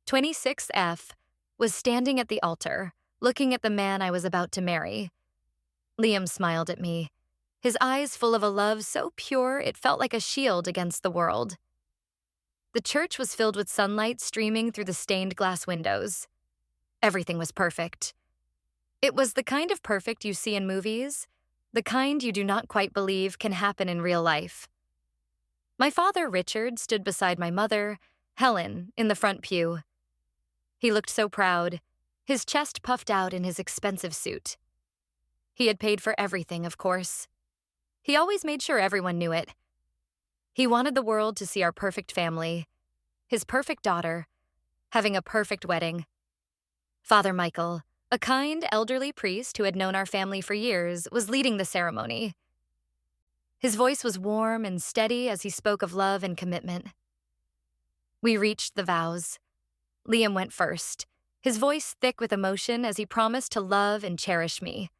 26F was standing at the altar, looking at the man I was about to marry. Liam smiled at me, his eyes full of a love so pure it felt like a shield against the world. The church was filled with sunlight streaming through the stained glass windows. Everything was perfect. It was the kind of perfect you see in movies, the kind you do not quite believe can happen in real life. My father, Richard, stood beside my mother, Helen, in the front pew. He looked so proud, his chest puffed out in his expensive suit. He had paid for everything, of course. He always made sure everyone knew it. He wanted the world to see our perfect family, his perfect daughter, having a perfect wedding. Father Michael, a kind, elderly priest who had known our family for years, was leading the ceremony. His voice was warm and steady as he spoke of love and commitment. We reached the vows. Liam went first, his voice thick with emotion as he promised to love and cherish me.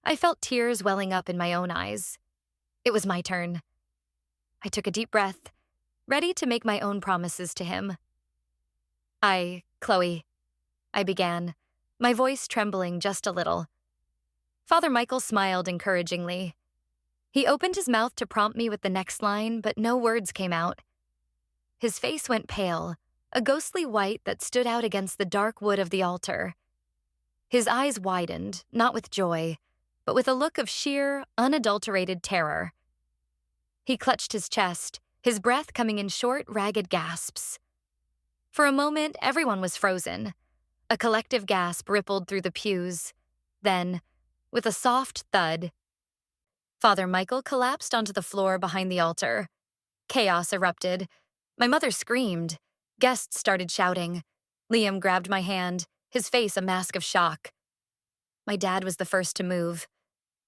I felt tears welling up in my own eyes. It was my turn. I took a deep breath, ready to make my own promises to him. Chloe, I began, my voice trembling just a little. Father Michael smiled encouragingly. He opened his mouth to prompt me with the next line, but no words came out. His face went pale, a ghostly white that stood out against the dark wood of the altar. His eyes widened, not with joy, but with a look of sheer, unadulterated terror. He clutched his chest, his breath coming in short, ragged gasps. For a moment, everyone was frozen. A collective gasp rippled through the pews. Then, with a soft thud, Father Michael collapsed onto the floor behind the altar. Chaos erupted. My mother screamed. Guests started shouting. Liam grabbed my hand, his face a mask of shock. My dad was the first to move.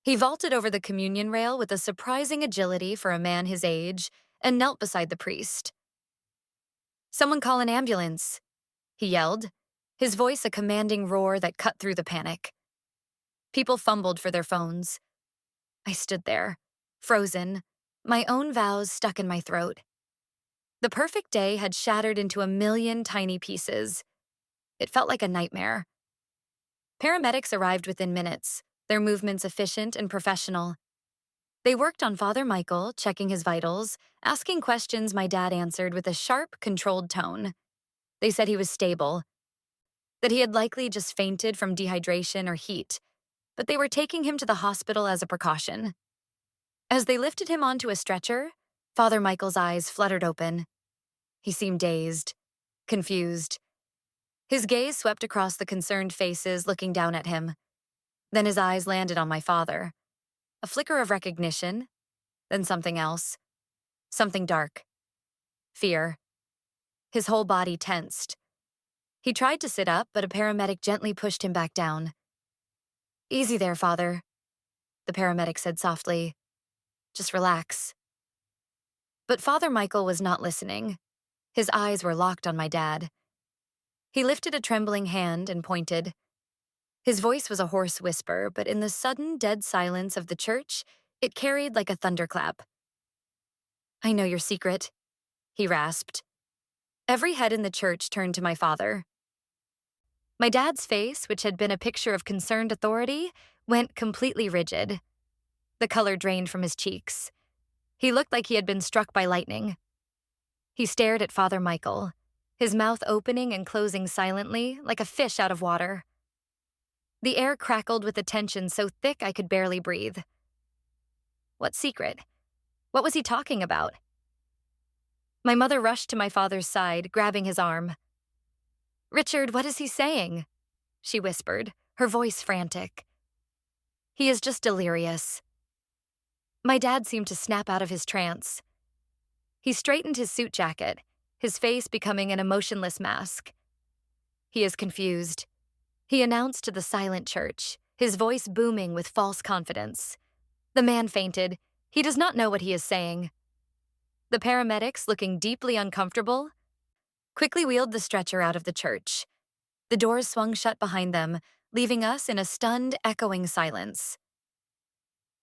He vaulted over the communion rail with a surprising agility for a man his age and knelt beside the priest. "Someone call an ambulance," he yelled, his voice a commanding roar that cut through the panic. People fumbled for their phones. I stood there, frozen, my own vows stuck in my throat. The perfect day had shattered into a million tiny pieces. It felt like a nightmare. Paramedics arrived within minutes, their movements efficient and professional. They worked on Father Michael, checking his vitals, asking questions my dad answered with a sharp, controlled tone. They said he was stable, that he had likely just fainted from dehydration or heat, but they were taking him to the hospital as a precaution. As they lifted him onto a stretcher, Father Michael's eyes fluttered open. He seemed dazed, confused. His gaze swept across the concerned faces looking down at him. Then his eyes landed on my father. A flicker of recognition, then something else. Something dark. Fear. His whole body tensed. He tried to sit up, but a paramedic gently pushed him back down. "Easy there, Father," the paramedic said softly. "Just relax." But Father Michael was not listening. His eyes were locked on my dad. He lifted a trembling hand and pointed. His voice was a hoarse whisper, but in the sudden, dead silence of the church, it carried like a thunderclap. "I know your secret," he rasped. Every head in the church turned to my father. My dad's face, which had been a picture of concerned authority, went completely rigid. The color drained from his cheeks. He looked like he had been struck by lightning. He stared at Father Michael, his mouth opening and closing silently, like a fish out of water. The air crackled with a tension so thick I could barely breathe. What secret? What was he talking about? My mother rushed to my father's side, grabbing his arm. "Richard, what is he saying?" she whispered, her voice frantic. "He is just delirious." My dad seemed to snap out of his trance. He straightened his suit jacket, his face becoming an emotionless mask. "He is confused," he announced to the silent church, his voice booming with false confidence. "The man fainted. He does not know what he is saying." The paramedics, looking deeply uncomfortable, quickly wheeled the stretcher out of the church. The doors swung shut behind them, leaving us in a stunned, echoing silence.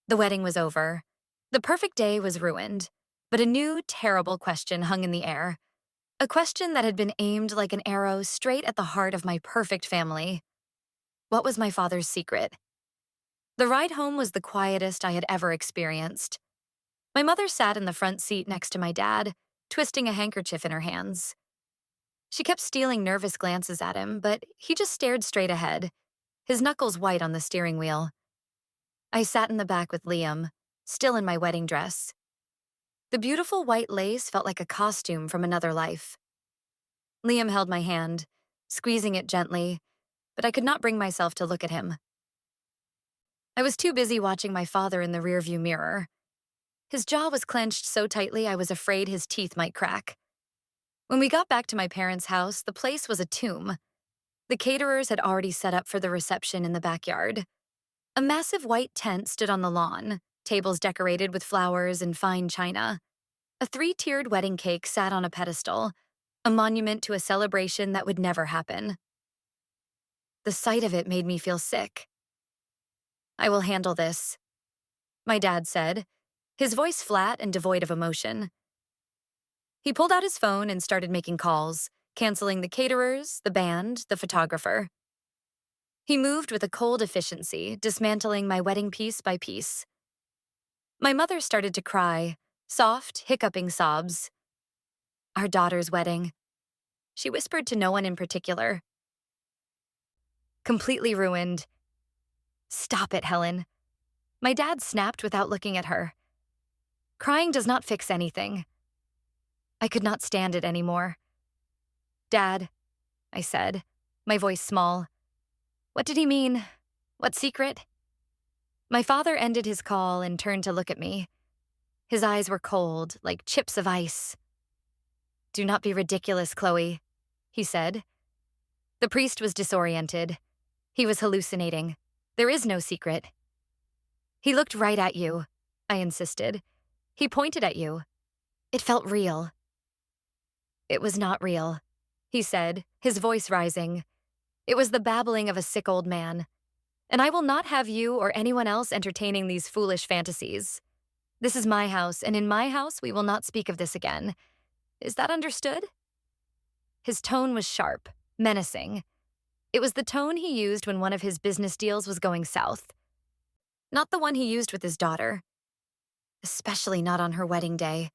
The wedding was over. The perfect day was ruined, but a new, terrible question hung in the air. A question that had been aimed like an arrow straight at the heart of my perfect family. What was my father's secret? The ride home was the quietest I had ever experienced. My mother sat in the front seat next to my dad, twisting a handkerchief in her hands. She kept stealing nervous glances at him, but he just stared straight ahead, his knuckles white on the steering wheel. I sat in the back with Liam, still in my wedding dress. The beautiful white lace felt like a costume from another life. Liam held my hand, squeezing it gently, but I could not bring myself to look at him. I was too busy watching my father in the rearview mirror. His jaw was clenched so tightly I was afraid his teeth might crack. When we got back to my parents' house, the place was a tomb. The caterers had already set up for the reception in the backyard. A massive white tent stood on the lawn, tables decorated with flowers and fine china. A three-tiered wedding cake sat on a pedestal, a monument to a celebration that would never happen. The sight of it made me feel sick. "I will handle this," my dad said, his voice flat and devoid of emotion. He pulled out his phone and started making calls, canceling the caterers, the band, the photographer. He moved with a cold efficiency, dismantling my wedding piece by piece. My mother started to cry, soft, hiccuping sobs. "Our daughter's wedding," she whispered to no one in particular. "Completely ruined." "Stop it, Helen." My dad snapped without looking at her. "Crying does not fix anything." I could not stand it anymore. "Dad," I said, my voice small. "What did he mean? What secret?" My father ended his call and turned to look at me. His eyes were cold, like chips of ice. "Do not be ridiculous, Chloe," he said. The priest was disoriented. He was hallucinating. "There is no secret." "He looked right at you," I insisted. "He pointed at you. It felt real." "It was not real," he said, his voice rising. "It was the babbling of a sick old man. And I will not have you or anyone else entertaining these foolish fantasies. This is my house, and in my house we will not speak of this again. Is that understood?" His tone was sharp, menacing. It was the tone he used when one of his business deals was going south. Not the one he used with his daughter. Especially not on her wedding day.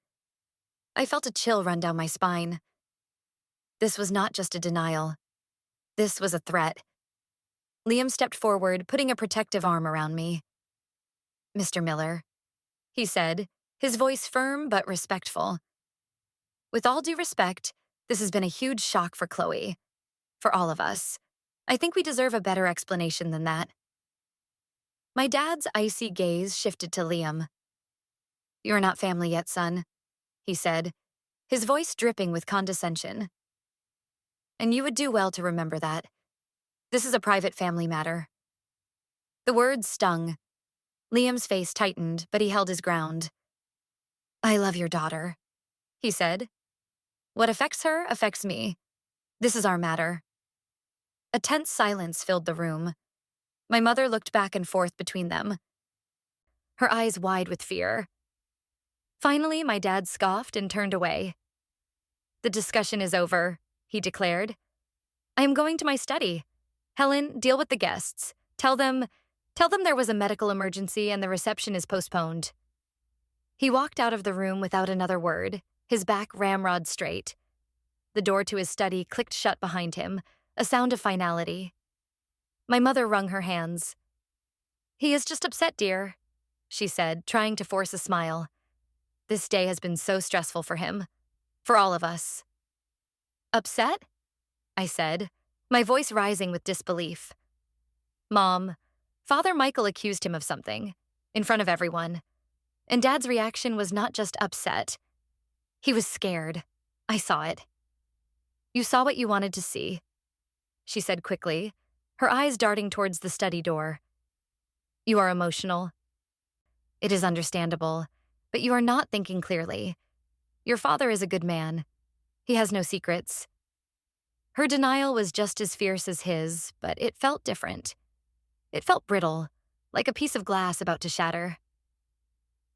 I felt a chill run down my spine. This was not just a denial. This was a threat. Liam stepped forward, putting a protective arm around me. "Mr. Miller," he said, his voice firm but respectful. "With all due respect, this has been a huge shock for Chloe. For all of us. I think we deserve a better explanation than that." My dad's icy gaze shifted to Liam. "You're not family yet, son," he said, his voice dripping with condescension. "And you would do well to remember that. This is a private family matter." The words stung. Liam's face tightened, but he held his ground. "I love your daughter," he said. "What affects her affects me. This is our matter." A tense silence filled the room. My mother looked back and forth between them, her eyes wide with fear. Finally, my dad scoffed and turned away. "The discussion is over," he declared. "I am going to my study. Helen, deal with the guests. Tell them there was a medical emergency and the reception is postponed." He walked out of the room without another word, his back ramrod straight. The door to his study clicked shut behind him, a sound of finality. My mother wrung her hands. "He is just upset, dear," she said, trying to force a smile. "This day has been so stressful for him. For all of us." "Upset?" I said, my voice rising with disbelief. "Mom, Father Michael accused him of something, in front of everyone. And Dad's reaction was not just upset. He was scared. I saw it." "You saw what you wanted to see," she said quickly, her eyes darting towards the study door. "You are emotional. It is understandable, but you are not thinking clearly. Your father is a good man. He has no secrets." Her denial was just as fierce as his, but it felt different. It felt brittle, like a piece of glass about to shatter.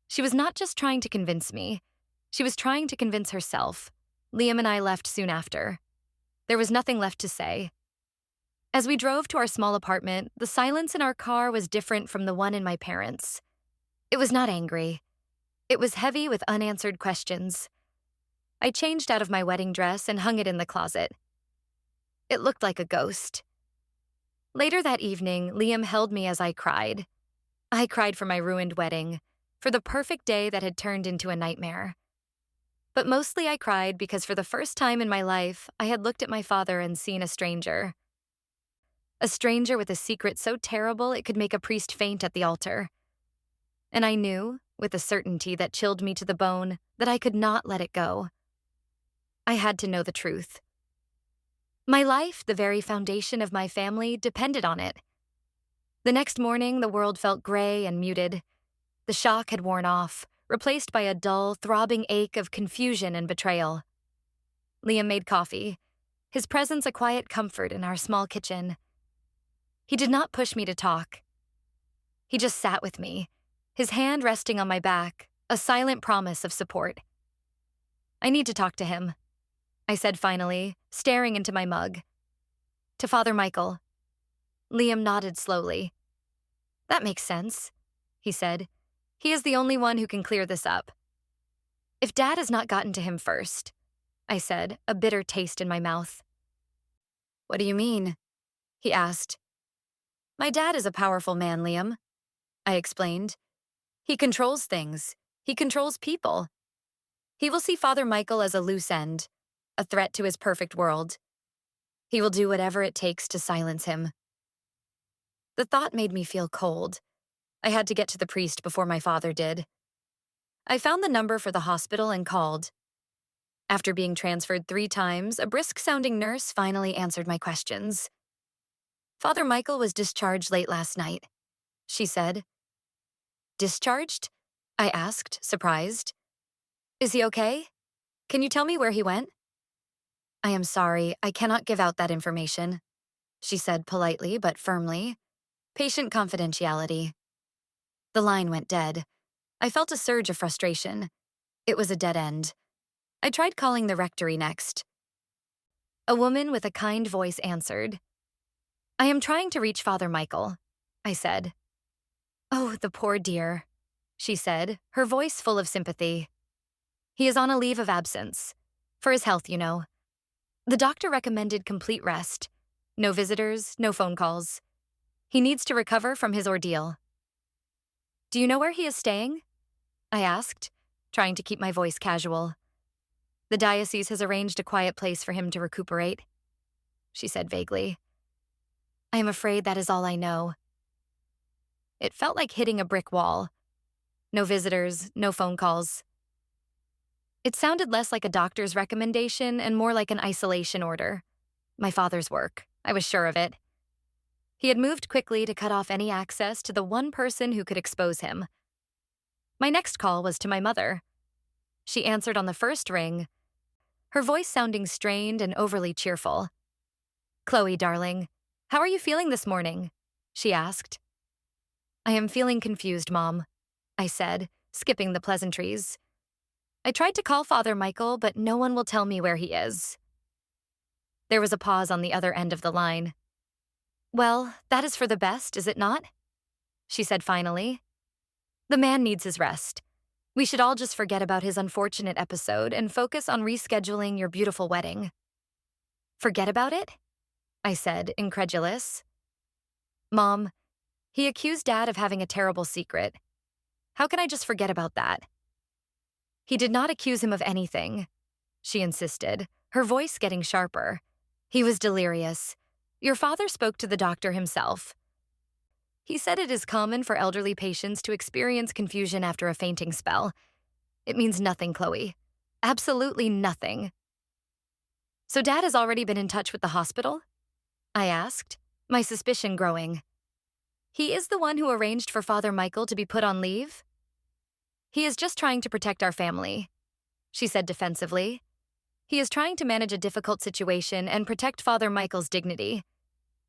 She was not just trying to convince me. She was trying to convince herself. Liam and I left soon after. There was nothing left to say. As we drove to our small apartment, the silence in our car was different from the one in my parents'. It was not angry. It was heavy with unanswered questions. I changed out of my wedding dress and hung it in the closet. It looked like a ghost. Later that evening, Liam held me as I cried. I cried for my ruined wedding, for the perfect day that had turned into a nightmare. But mostly I cried because for the first time in my life, I had looked at my father and seen a stranger. A stranger with a secret so terrible it could make a priest faint at the altar. And I knew, with a certainty that chilled me to the bone, that I could not let it go. I had to know the truth. My life, the very foundation of my family, depended on it. The next morning, the world felt gray and muted. The shock had worn off, replaced by a dull, throbbing ache of confusion and betrayal. Liam made coffee, his presence a quiet comfort in our small kitchen. He did not push me to talk. He just sat with me, his hand resting on my back, a silent promise of support. "I need to talk to him," I said finally, staring into my mug. "To Father Michael." Liam nodded slowly. "That makes sense," he said. "He is the only one who can clear this up." "If Dad has not gotten to him first," I said, a bitter taste in my mouth. "What do you mean?" he asked. "My dad is a powerful man, Liam," I explained. "He controls things. He controls people. He will see Father Michael as a loose end, a threat to his perfect world. He will do whatever it takes to silence him." The thought made me feel cold. I had to get to the priest before my father did. I found the number for the hospital and called. After being transferred 3 times, a brisk-sounding nurse finally answered my questions. "Father Michael was discharged late last night," she said. "Discharged?" I asked, surprised. "Is he okay? Can you tell me where he went?" "I am sorry, I cannot give out that information," she said politely but firmly. "Patient confidentiality." The line went dead. I felt a surge of frustration. It was a dead end. I tried calling the rectory next. A woman with a kind voice answered. "I am trying to reach Father Michael," I said. "Oh, the poor dear," she said, her voice full of sympathy. "He is on a leave of absence. For his health, you know. The doctor recommended complete rest. No visitors, no phone calls. He needs to recover from his ordeal." "Do you know where he is staying?" I asked, trying to keep my voice casual. "The diocese has arranged a quiet place for him to recuperate," she said vaguely. "I am afraid that is all I know." It felt like hitting a brick wall. No visitors, no phone calls. It sounded less like a doctor's recommendation and more like an isolation order. My father's work. I was sure of it. He had moved quickly to cut off any access to the one person who could expose him. My next call was to my mother. She answered on the first ring, her voice sounding strained and overly cheerful. "Chloe, darling, how are you feeling this morning?" she asked. "I am feeling confused, Mom," I said, skipping the pleasantries. "I tried to call Father Michael, but no one will tell me where he is." There was a pause on the other end of the line. "Well, that is for the best, is it not?" she said finally. "The man needs his rest. We should all just forget about his unfortunate episode and focus on rescheduling your beautiful wedding." "Forget about it?" I said, incredulous. "Mom, he accused Dad of having a terrible secret. How can I just forget about that?" "He did not accuse him of anything," she insisted, her voice getting sharper. "He was delirious. Your father spoke to the doctor himself. He said it is common for elderly patients to experience confusion after a fainting spell. It means nothing, Chloe. Absolutely nothing." "So Dad has already been in touch with the hospital?" I asked, my suspicion growing. "He is the one who arranged for Father Michael to be put on leave?" "He is just trying to protect our family," she said defensively. "He is trying to manage a difficult situation and protect Father Michael's dignity.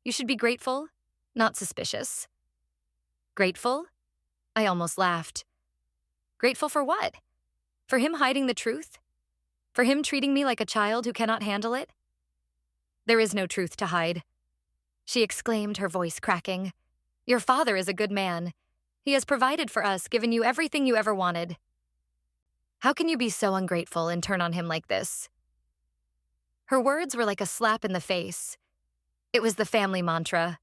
You should be grateful, not suspicious." "Grateful?" I almost laughed. "Grateful for what? For him hiding the truth? For him treating me like a child who cannot handle it? There is no truth to hide, she exclaimed, her voice cracking. Your father is a good man. He has provided for us, given you everything you ever wanted. How can you be so ungrateful and turn on him like this? Her words were like a slap in the face. It was the family mantra.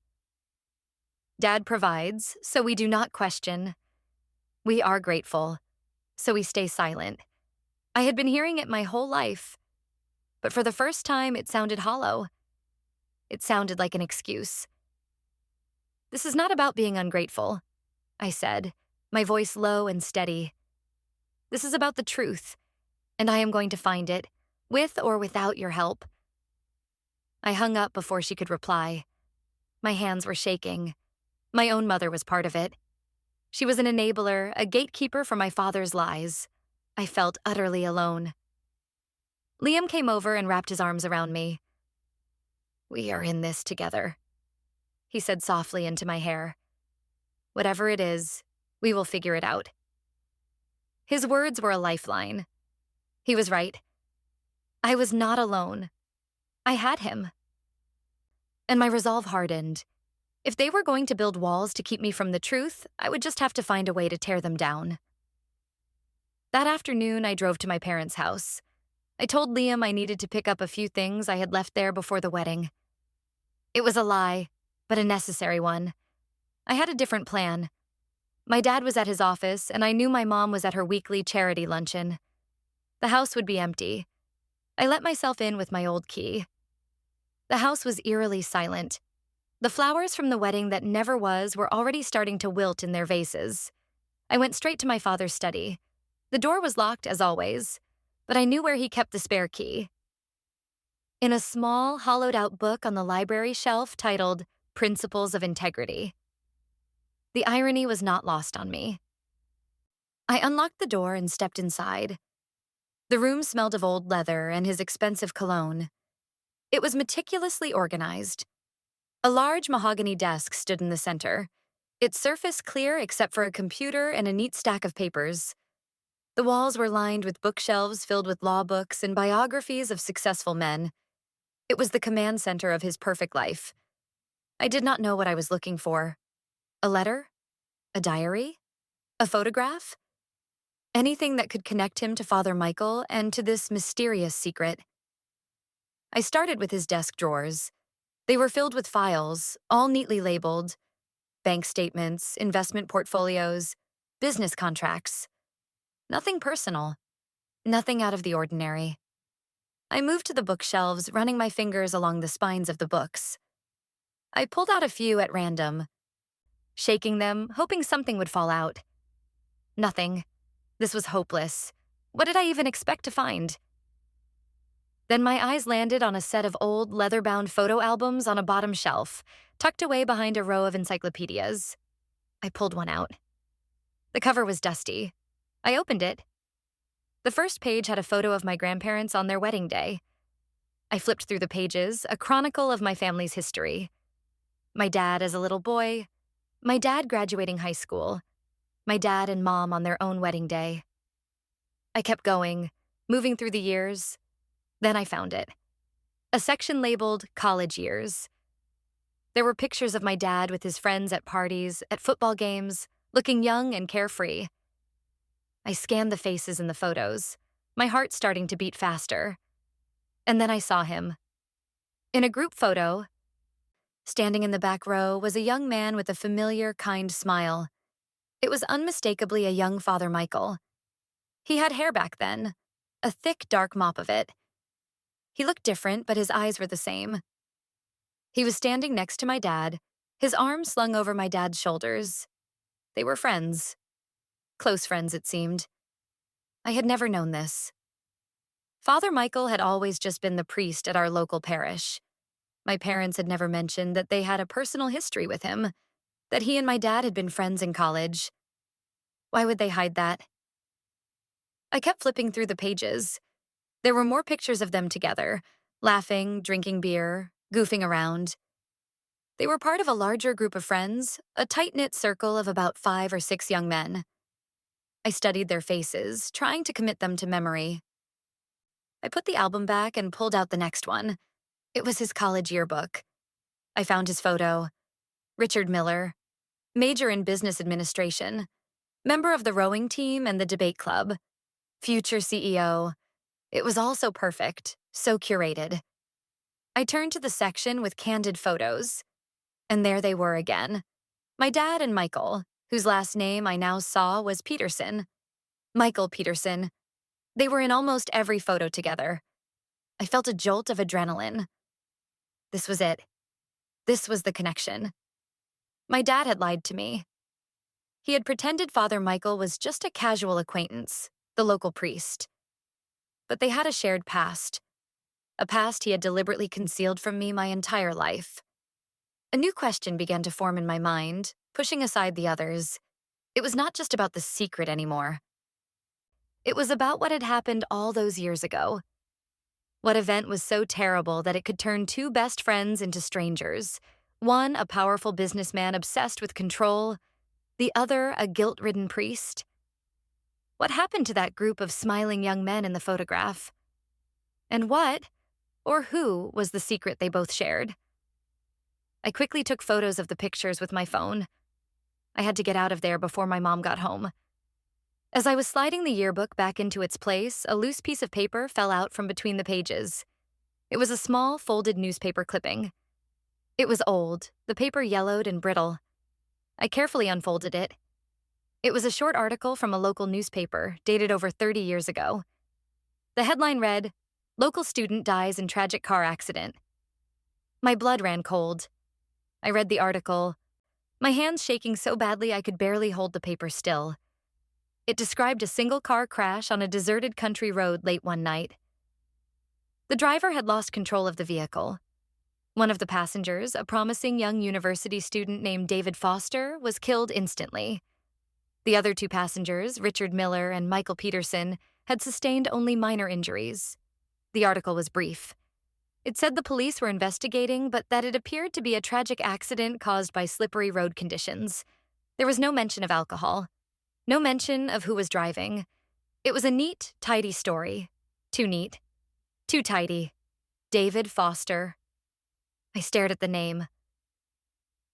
Dad provides, so we do not question. We are grateful, so we stay silent. I had been hearing it my whole life, but for the first time it sounded hollow. It sounded like an excuse. This is not about being ungrateful, I said, my voice low and steady. This is about the truth, and I am going to find it, with or without your help. I hung up before she could reply. My hands were shaking. My own mother was part of it. She was an enabler, a gatekeeper for my father's lies. I felt utterly alone. Liam came over and wrapped his arms around me. We are in this together, he said softly into my hair. Whatever it is, we will figure it out. His words were a lifeline. He was right. I was not alone. I had him. And my resolve hardened. If they were going to build walls to keep me from the truth, I would just have to find a way to tear them down. That afternoon, I drove to my parents' house. I told Liam I needed to pick up a few things I had left there before the wedding. It was a lie, but a necessary one. I had a different plan. My dad was at his office, and I knew my mom was at her weekly charity luncheon. The house would be empty. I let myself in with my old key. The house was eerily silent. The flowers from the wedding that never was were already starting to wilt in their vases. I went straight to my father's study. The door was locked, as always, but I knew where he kept the spare key. In a small, hollowed-out book on the library shelf titled Principles of Integrity. The irony was not lost on me. I unlocked the door and stepped inside. The room smelled of old leather and his expensive cologne. It was meticulously organized. A large mahogany desk stood in the center, its surface clear except for a computer and a neat stack of papers. The walls were lined with bookshelves filled with law books and biographies of successful men. It was the command center of his perfect life. I did not know what I was looking for. A letter? A diary? A photograph? Anything that could connect him to Father Michael and to this mysterious secret. I started with his desk drawers. They were filled with files, all neatly labeled. Bank statements, investment portfolios, business contracts. Nothing personal. Nothing out of the ordinary. I moved to the bookshelves, running my fingers along the spines of the books. I pulled out a few at random, shaking them, hoping something would fall out. Nothing. This was hopeless. What did I even expect to find? Then my eyes landed on a set of old, leather-bound photo albums on a bottom shelf, tucked away behind a row of encyclopedias. I pulled one out. The cover was dusty. I opened it. The first page had a photo of my grandparents on their wedding day. I flipped through the pages, a chronicle of my family's history. My dad as a little boy, my dad graduating high school, my dad and mom on their own wedding day. I kept going, moving through the years. Then I found it. A section labeled College Years. There were pictures of my dad with his friends at parties, at football games, looking young and carefree. I scanned the faces in the photos, my heart starting to beat faster. And then I saw him. In a group photo, standing in the back row was a young man with a familiar, kind smile. It was unmistakably a young Father Michael. He had hair back then, a thick, dark mop of it. He looked different, but his eyes were the same. He was standing next to my dad, his arms slung over my dad's shoulders. They were friends. Close friends, it seemed. I had never known this. Father Michael had always just been the priest at our local parish. My parents had never mentioned that they had a personal history with him, that he and my dad had been friends in college. Why would they hide that? I kept flipping through the pages. There were more pictures of them together, laughing, drinking beer, goofing around. They were part of a larger group of friends, a tight-knit circle of about 5 or 6 young men. I studied their faces, trying to commit them to memory. I put the album back and pulled out the next one. It was his college yearbook. I found his photo. Richard Miller, major in business administration, member of the rowing team and the debate club, future CEO. It was all so perfect, so curated. I turned to the section with candid photos, and there they were again. My dad and Michael, whose last name I now saw was Peterson. Michael Peterson. They were in almost every photo together. I felt a jolt of adrenaline. This was it. This was the connection. My dad had lied to me. He had pretended Father Michael was just a casual acquaintance, the local priest. But they had a shared past. A past he had deliberately concealed from me my entire life. A new question began to form in my mind, pushing aside the others. It was not just about the secret anymore. It was about what had happened all those years ago. What event was so terrible that it could turn two best friends into strangers? One, a powerful businessman obsessed with control, the other, a guilt-ridden priest. What happened to that group of smiling young men in the photograph? And what, or who, was the secret they both shared? I quickly took photos of the pictures with my phone. I had to get out of there before my mom got home. As I was sliding the yearbook back into its place, a loose piece of paper fell out from between the pages. It was a small, folded newspaper clipping. It was old, the paper yellowed and brittle. I carefully unfolded it. It was a short article from a local newspaper, dated over 30 years ago. The headline read, "Local student dies in tragic car accident." My blood ran cold. I read the article, my hands shaking so badly I could barely hold the paper still. It described a single-car crash on a deserted country road late one night. The driver had lost control of the vehicle. One of the passengers, a promising young university student named David Foster, was killed instantly. The other two passengers, Richard Miller and Michael Peterson, had sustained only minor injuries. The article was brief. It said the police were investigating, but that it appeared to be a tragic accident caused by slippery road conditions. There was no mention of alcohol. No mention of who was driving. It was a neat, tidy story. Too neat. Too tidy. David Foster. I stared at the name.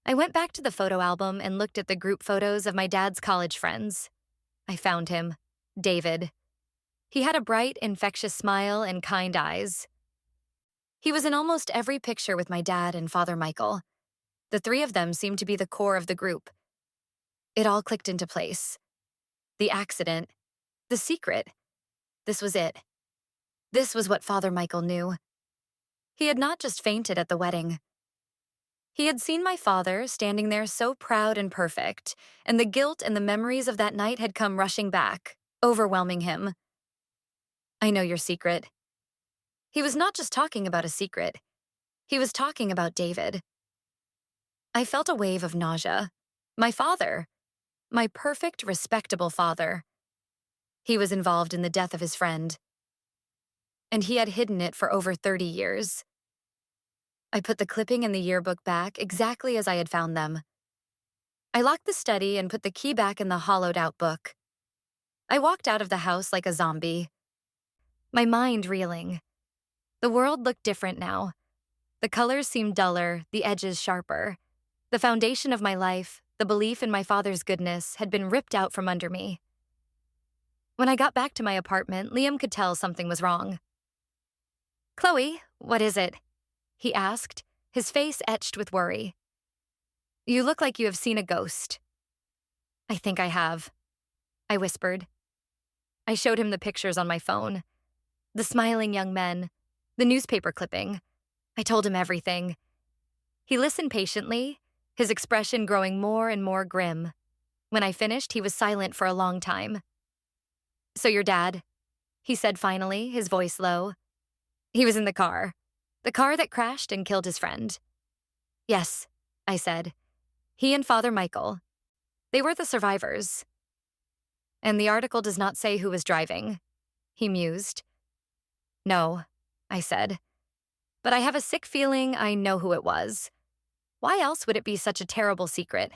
I went back to the photo album and looked at the group photos of my dad's college friends. I found him. David. He had a bright, infectious smile and kind eyes. He was in almost every picture with my dad and Father Michael. The three of them seemed to be the core of the group. It all clicked into place. The accident. The secret. This was it. This was what Father Michael knew. He had not just fainted at the wedding. He had seen my father standing there so proud and perfect, and the guilt and the memories of that night had come rushing back, overwhelming him. "I know your secret." He was not just talking about a secret. He was talking about David. I felt a wave of nausea. My father. My perfect, respectable father. He was involved in the death of his friend. And he had hidden it for over 30 years. I put the clipping and the yearbook back exactly as I had found them. I locked the study and put the key back in the hollowed-out book. I walked out of the house like a zombie. My mind reeling. The world looked different now. The colors seemed duller, the edges sharper. The foundation of my life, the belief in my father's goodness, had been ripped out from under me. When I got back to my apartment, Liam could tell something was wrong. "Chloe, what is it?" he asked, his face etched with worry. "You look like you have seen a ghost." "I think I have," I whispered. I showed him the pictures on my phone. The smiling young men, the newspaper clipping. I told him everything. He listened patiently, his expression growing more and more grim. When I finished, he was silent for a long time. "So your dad," he said finally, his voice low. "He was in the car that crashed and killed his friend." "Yes," I said. "He and Father Michael. They were the survivors." "And the article does not say who was driving," he mused. "No," I said. "But I have a sick feeling I know who it was. Why else would it be such a terrible secret?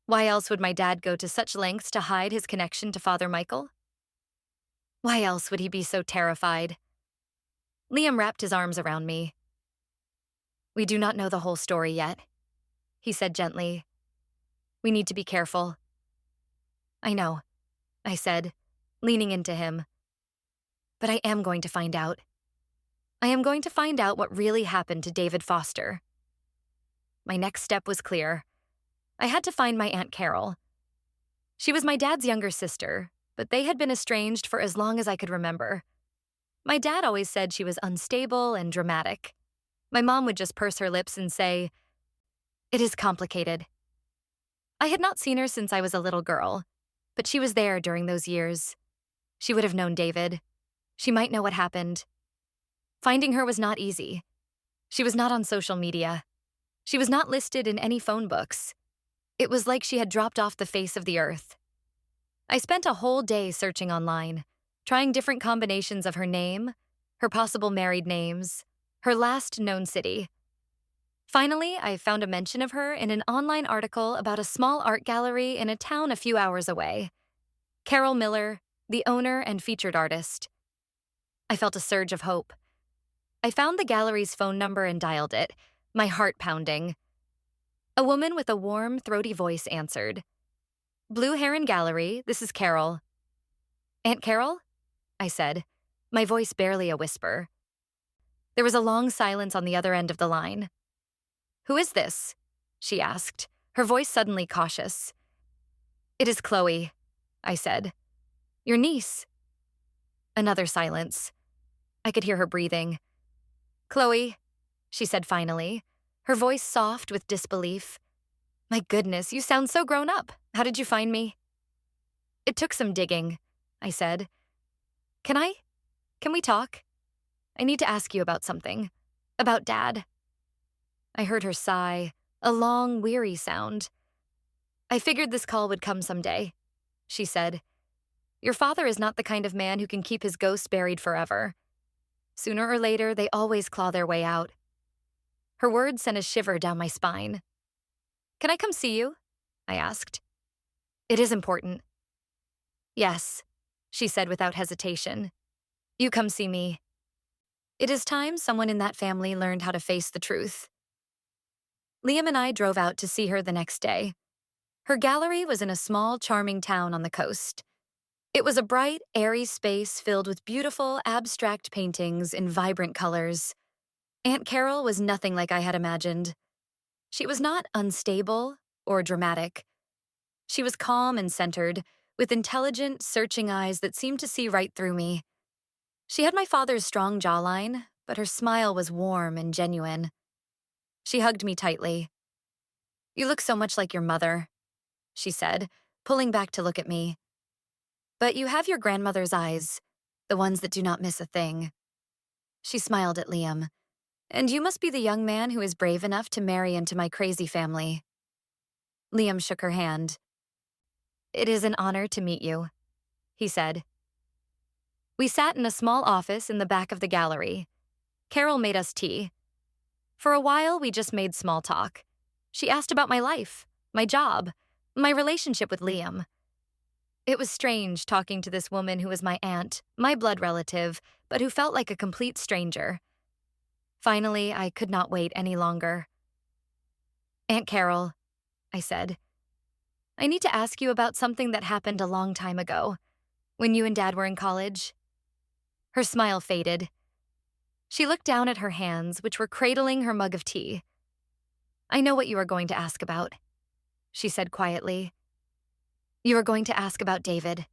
Why else would my dad go to such lengths to hide his connection to Father Michael? Why else would he be so terrified? Liam wrapped his arms around me. "We do not know the whole story yet," he said gently. "We need to be careful." "I know," I said, leaning into him. "But I am going to find out. I am going to find out what really happened to David Foster." My next step was clear. I had to find my Aunt Carol. She was my dad's younger sister, but they had been estranged for as long as I could remember. My dad always said she was unstable and dramatic. My mom would just purse her lips and say, "It is complicated." I had not seen her since I was a little girl, but she was there during those years. She would have known David. She might know what happened. Finding her was not easy. She was not on social media. She was not listed in any phone books. It was like she had dropped off the face of the earth. I spent a whole day searching online, trying different combinations of her name, her possible married names, her last known city. Finally, I found a mention of her in an online article about a small art gallery in a town a few hours away. Carol Miller, the owner and featured artist. I felt a surge of hope. I found the gallery's phone number and dialed it, my heart pounding. A woman with a warm, throaty voice answered. "Blue Heron Gallery, this is Carol." "Aunt Carol?" I said, my voice barely a whisper. There was a long silence on the other end of the line. "Who is this?" she asked, her voice suddenly cautious. "It is Chloe," I said. "Your niece." Another silence. I could hear her breathing. "Chloe," she said finally, her voice soft with disbelief. "My goodness, you sound so grown up. How did you find me?" "It took some digging," I said. Can we talk? I need to ask you about something. About Dad." I heard her sigh, a long, weary sound. "I figured this call would come someday," she said. "Your father is not the kind of man who can keep his ghost buried forever. Sooner or later, they always claw their way out." Her words sent a shiver down my spine. "Can I come see you?" I asked. "It is important." "Yes," she said without hesitation. "You come see me. It is time someone in that family learned how to face the truth." Liam and I drove out to see her the next day. Her gallery was in a small, charming town on the coast. It was a bright, airy space filled with beautiful, abstract paintings in vibrant colors. Aunt Carol was nothing like I had imagined. She was not unstable or dramatic. She was calm and centered, with intelligent, searching eyes that seemed to see right through me. She had my father's strong jawline, but her smile was warm and genuine. She hugged me tightly. "You look so much like your mother," she said, pulling back to look at me. "But you have your grandmother's eyes, the ones that do not miss a thing." She smiled at Liam. "And you must be the young man who is brave enough to marry into my crazy family." Liam shook her hand. "It is an honor to meet you," he said. We sat in a small office in the back of the gallery. Carol made us tea. For a while, we just made small talk. She asked about my life, my job, my relationship with Liam. It was strange talking to this woman who was my aunt, my blood relative, but who felt like a complete stranger. Finally, I could not wait any longer. "Aunt Carol," I said, "I need to ask you about something that happened a long time ago, when you and Dad were in college." Her smile faded. She looked down at her hands, which were cradling her mug of tea. "I know what you are going to ask about," she said quietly. "You are going to ask about David."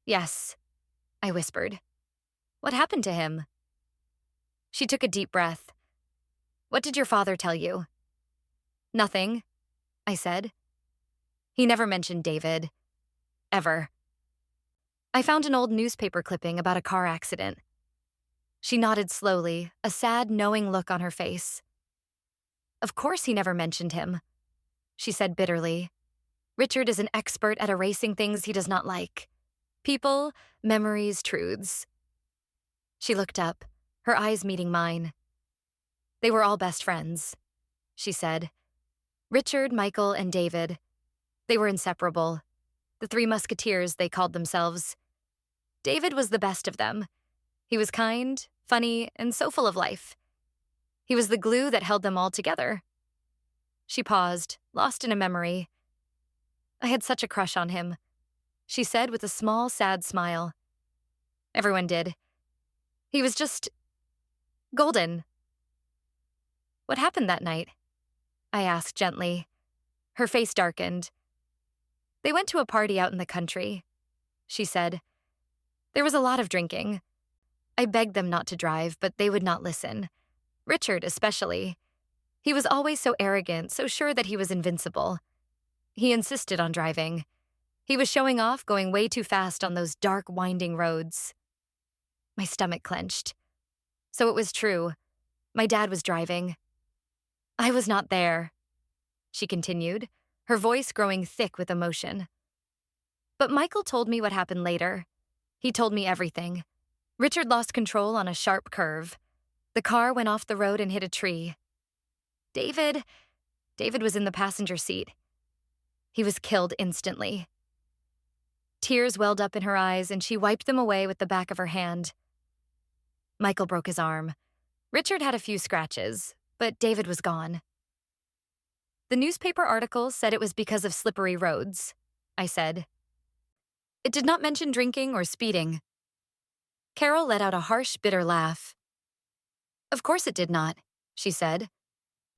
"Yes," I whispered. "What happened to him?" She took a deep breath. "What did your father tell you?" "Nothing," I said. "He never mentioned David. Ever." I found an old newspaper clipping about a car accident. She nodded slowly, a sad, knowing look on her face. "Of course he never mentioned him," she said bitterly. "Richard is an expert at erasing things he does not like. People, memories, truths." She looked up, her eyes meeting mine. "They were all best friends," she said. "Richard, Michael, and David. They were inseparable. The Three Musketeers, they called themselves. David was the best of them. He was kind, funny, and so full of life. He was the glue that held them all together. She paused, lost in a memory. I had such a crush on him, she said with a small, sad smile. Everyone did. He was just golden. What happened that night? I asked gently. Her face darkened. They went to a party out in the country, she said. There was a lot of drinking. I begged them not to drive, but they would not listen. Richard, especially. He was always so arrogant, so sure that he was invincible. He insisted on driving. He was showing off, going way too fast on those dark, winding roads. My stomach clenched. So it was true. My dad was driving. I was not there, she continued, her voice growing thick with emotion. But Michael told me what happened later. He told me everything. Richard lost control on a sharp curve. The car went off the road and hit a tree. David was in the passenger seat. He was killed instantly. Tears welled up in her eyes, and she wiped them away with the back of her hand. Michael broke his arm. Richard had a few scratches, but David was gone. The newspaper article said it was because of slippery roads, I said. It did not mention drinking or speeding. Carol let out a harsh, bitter laugh. Of course it did not, she said.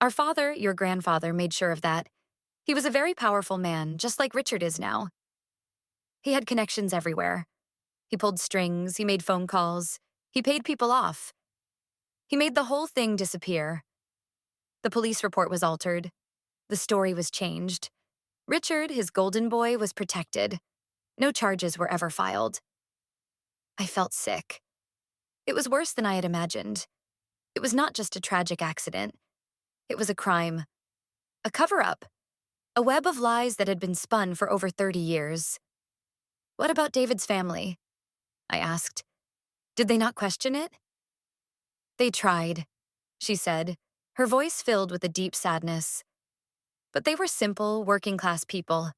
Our father, your grandfather, made sure of that. He was a very powerful man, just like Richard is now. He had connections everywhere. He pulled strings, he made phone calls, he paid people off. He made the whole thing disappear. The police report was altered. The story was changed. Richard, his golden boy, was protected. No charges were ever filed. I felt sick. It was worse than I had imagined. It was not just a tragic accident. It was a crime. A cover-up. A web of lies that had been spun for over 30 years. What about David's family? I asked. Did they not question it? They tried, she said, her voice filled with a deep sadness. But they were simple, working-class people.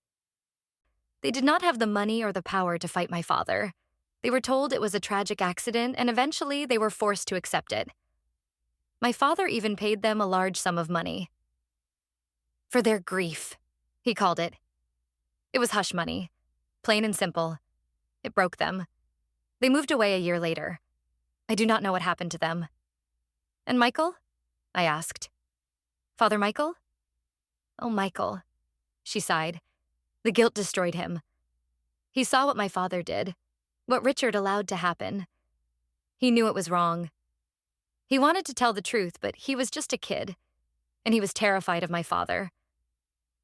They did not have the money or the power to fight my father. They were told it was a tragic accident, and eventually they were forced to accept it. My father even paid them a large sum of money. For their grief, he called it. It was hush money, plain and simple. It broke them. They moved away a year later. I do not know what happened to them. And Michael? I asked. Father Michael? Oh, Michael, she sighed. The guilt destroyed him. He saw what my father did, what Richard allowed to happen. He knew it was wrong. He wanted to tell the truth, but he was just a kid, and he was terrified of my father.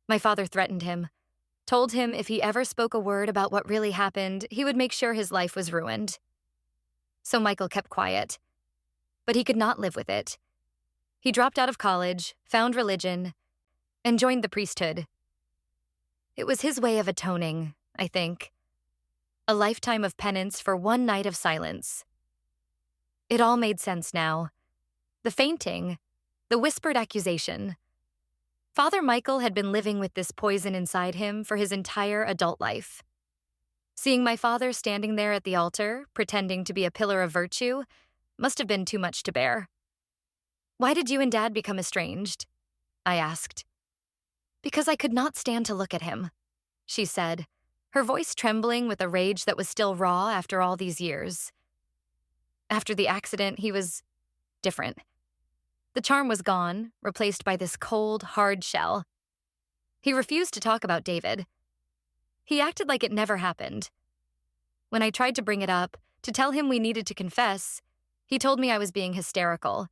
My father threatened him, told him if he ever spoke a word about what really happened, he would make sure his life was ruined. So Michael kept quiet, but he could not live with it. He dropped out of college, found religion, and joined the priesthood. It was his way of atoning, I think. A lifetime of penance for one night of silence. It all made sense now. The fainting, the whispered accusation. Father Michael had been living with this poison inside him for his entire adult life. Seeing my father standing there at the altar, pretending to be a pillar of virtue, must have been too much to bear. Why did you and Dad become estranged? I asked. Because I could not stand to look at him, she said, her voice trembling with a rage that was still raw after all these years. After the accident, he was different. The charm was gone, replaced by this cold, hard shell. He refused to talk about David. He acted like it never happened. When I tried to bring it up, to tell him we needed to confess, he told me I was being hysterical.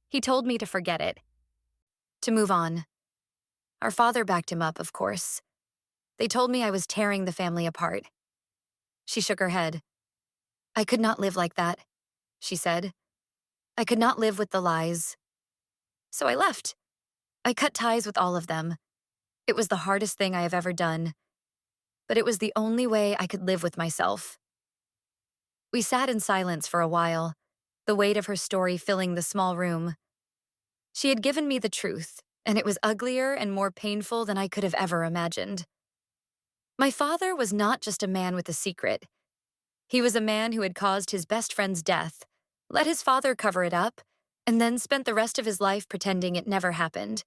He told me to forget it, to move on. Our father backed him up, of course. They told me I was tearing the family apart. She shook her head. I could not live like that, she said. I could not live with the lies. So I left. I cut ties with all of them. It was the hardest thing I have ever done, but it was the only way I could live with myself. We sat in silence for a while, the weight of her story filling the small room. She had given me the truth, and it was uglier and more painful than I could have ever imagined. My father was not just a man with a secret. He was a man who had caused his best friend's death, let his father cover it up, and then spent the rest of his life pretending it never happened.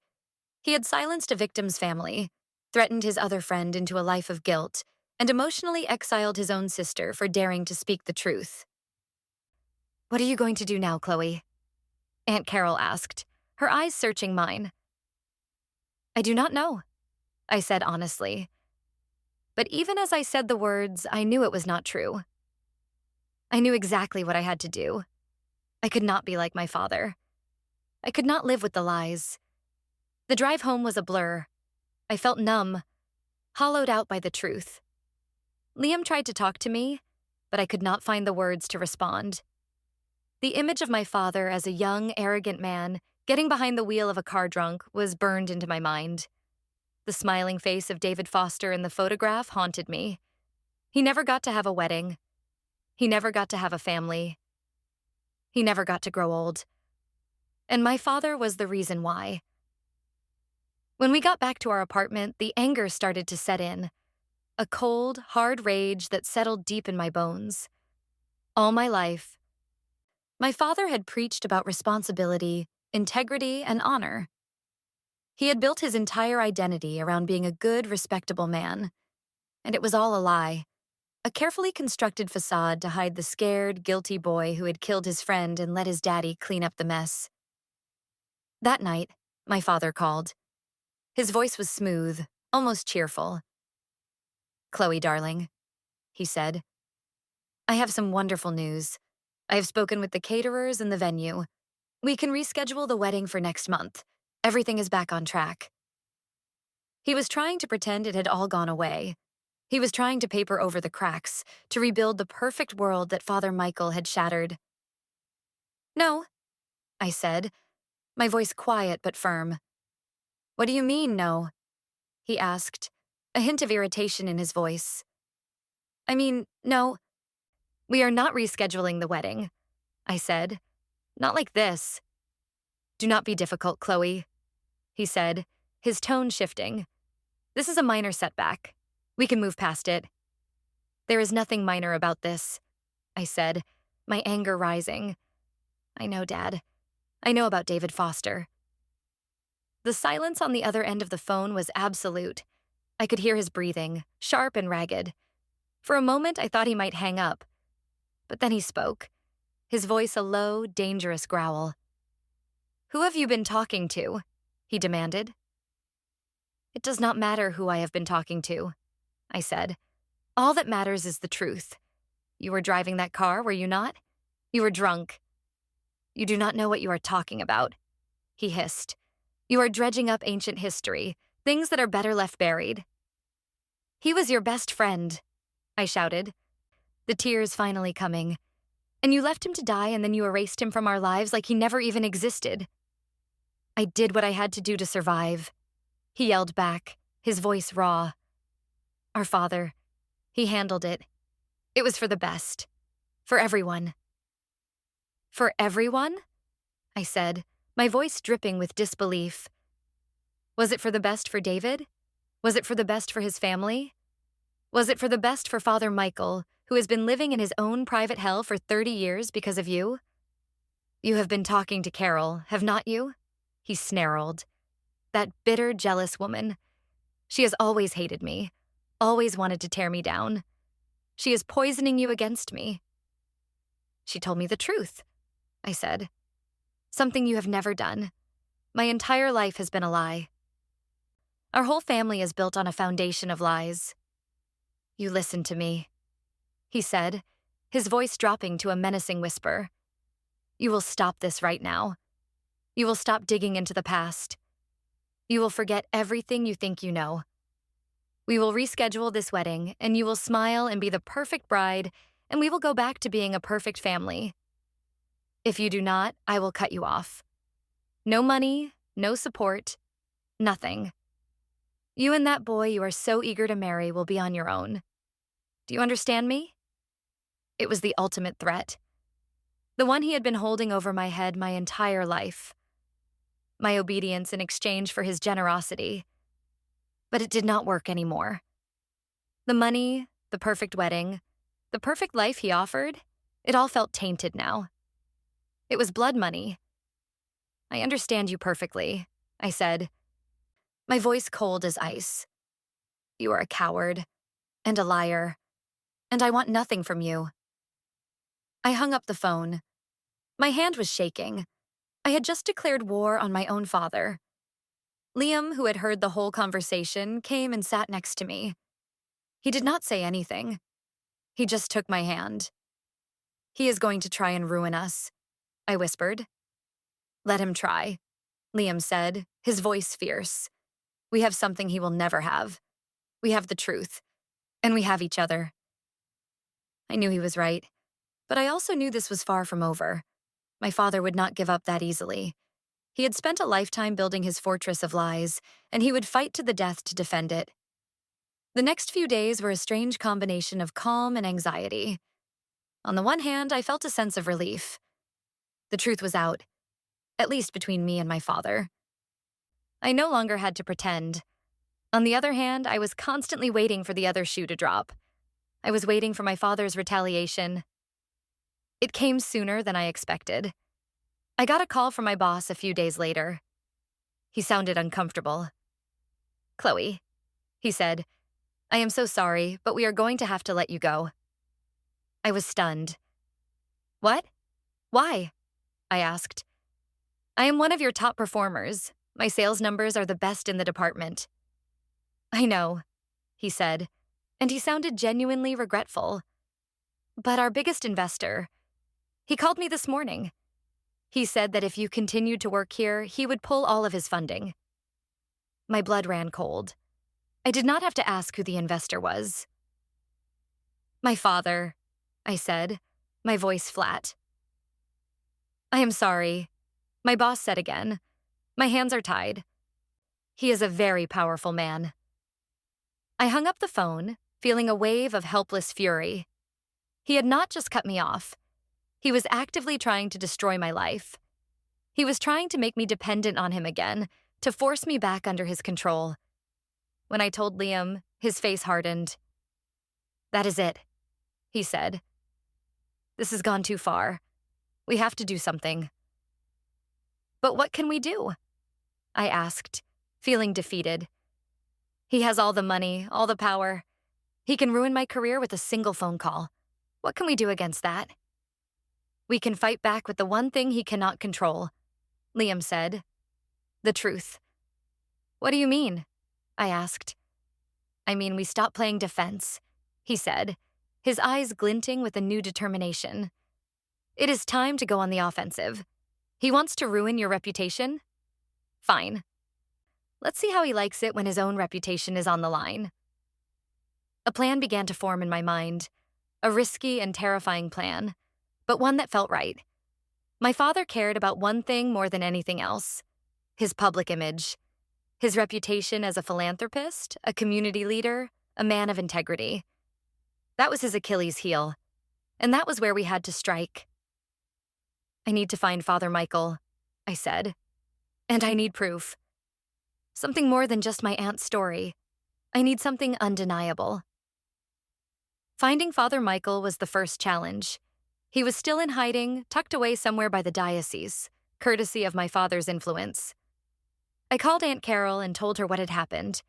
He had silenced a victim's family, threatened his other friend into a life of guilt, and emotionally exiled his own sister for daring to speak the truth. "What are you going to do now, Chloe?" Aunt Carol asked, her eyes searching mine. "I do not know," I said honestly. But even as I said the words, I knew it was not true. I knew exactly what I had to do. I could not be like my father. I could not live with the lies. The drive home was a blur. I felt numb, hollowed out by the truth. Liam tried to talk to me, but I could not find the words to respond. The image of my father as a young, arrogant man getting behind the wheel of a car drunk was burned into my mind. The smiling face of David Foster in the photograph haunted me. He never got to have a wedding. He never got to have a family. He never got to grow old. And my father was the reason why. When we got back to our apartment, the anger started to set in. A cold, hard rage that settled deep in my bones. All my life, my father had preached about responsibility, integrity, and honor. He had built his entire identity around being a good, respectable man. And it was all a lie. A carefully constructed facade to hide the scared, guilty boy who had killed his friend and let his daddy clean up the mess. That night, my father called. His voice was smooth, almost cheerful. "Chloe, darling," he said, "I have some wonderful news. I have spoken with the caterers and the venue. We can reschedule the wedding for next month. Everything is back on track." He was trying to pretend it had all gone away. He was trying to paper over the cracks, to rebuild the perfect world that Father Michael had shattered. "No," I said, my voice quiet but firm. "What do you mean, no?" he asked, a hint of irritation in his voice. "I mean, no. We are not rescheduling the wedding," I said. "Not like this." "Do not be difficult, Chloe," he said, his tone shifting. "This is a minor setback. We can move past it." "There is nothing minor about this," I said, my anger rising. "I know, Dad. I know about David Foster." The silence on the other end of the phone was absolute. I could hear his breathing, sharp and ragged. For a moment, I thought he might hang up. But then he spoke, his voice a low, dangerous growl. "Who have you been talking to?" he demanded. "It does not matter who I have been talking to," I said. "All that matters is the truth. You were driving that car, were you not? You were drunk." "You do not know what you are talking about," he hissed. "You are dredging up ancient history, things that are better left buried." "He was your best friend," I shouted, the tears finally coming. "And you left him to die and then you erased him from our lives like he never even existed." "I did what I had to do to survive," he yelled back, his voice raw. "Our father, he handled it. It was for the best. For everyone." "For everyone?" I said, my voice dripping with disbelief. Was it for the best for David? Was it for the best for his family? Was it for the best for Father Michael, who has been living in his own private hell for 30 years because of you? "You have been talking to Carol, have not you?" he snarled. "That bitter, jealous woman. She has always hated me, always wanted to tear me down. She is poisoning you against me." "She told me the truth," I said. "Something you have never done. My entire life has been a lie. Our whole family is built on a foundation of lies." "You listen to me," he said, his voice dropping to a menacing whisper. "You will stop this right now. You will stop digging into the past. You will forget everything you think you know. We will reschedule this wedding, and you will smile and be the perfect bride, and we will go back to being a perfect family. If you do not, I will cut you off. No money, no support, nothing. You and that boy you are so eager to marry will be on your own. Do you understand me?" It was the ultimate threat. The one he had been holding over my head my entire life. My obedience in exchange for his generosity. But it did not work anymore. The money, the perfect wedding, the perfect life he offered, it all felt tainted now. It was blood money. I understand you perfectly, I said, my voice cold as ice. You are a coward and a liar, and I want nothing from you. I hung up the phone. My hand was shaking. I had just declared war on my own father. Liam, who had heard the whole conversation, came and sat next to me. He did not say anything. He just took my hand. He is going to try and ruin us, I whispered. Let him try, Liam said, his voice fierce. We have something he will never have. We have the truth, and we have each other. I knew he was right, but I also knew this was far from over. My father would not give up that easily. He had spent a lifetime building his fortress of lies, and he would fight to the death to defend it. The next few days were a strange combination of calm and anxiety. On the one hand, I felt a sense of relief. The truth was out, at least between me and my father. I no longer had to pretend. On the other hand, I was constantly waiting for the other shoe to drop. I was waiting for my father's retaliation. It came sooner than I expected. I got a call from my boss a few days later. He sounded uncomfortable. Chloe, he said, I am so sorry, but we are going to have to let you go. I was stunned. What? Why? I asked. I am one of your top performers. My sales numbers are the best in the department. I know, he said, and he sounded genuinely regretful. But our biggest investor, he called me this morning. He said that if you continued to work here, he would pull all of his funding. My blood ran cold. I did not have to ask who the investor was. My father, I said, my voice flat. I am sorry, my boss said again. My hands are tied. He is a very powerful man. I hung up the phone, feeling a wave of helpless fury. He had not just cut me off. He was actively trying to destroy my life. He was trying to make me dependent on him again, to force me back under his control. When I told Liam, his face hardened. That is it, he said. This has gone too far. We have to do something. But what can we do? I asked, feeling defeated. He has all the money, all the power. He can ruin my career with a single phone call. What can we do against that? We can fight back with the one thing he cannot control, Liam said. The truth. What do you mean? I asked. I mean, we stop playing defense, he said, his eyes glinting with a new determination. It is time to go on the offensive. He wants to ruin your reputation? Fine. Let's see how he likes it when his own reputation is on the line. A plan began to form in my mind, a risky and terrifying plan, but one that felt right. My father cared about one thing more than anything else, his public image, his reputation as a philanthropist, a community leader, a man of integrity. That was his Achilles heel, and that was where we had to strike. I need to find Father Michael, I said, and I need proof. Something more than just my aunt's story. I need something undeniable. Finding Father Michael was the first challenge. He was still in hiding, tucked away somewhere by the diocese, courtesy of my father's influence. I called Aunt Carol and told her what had happened.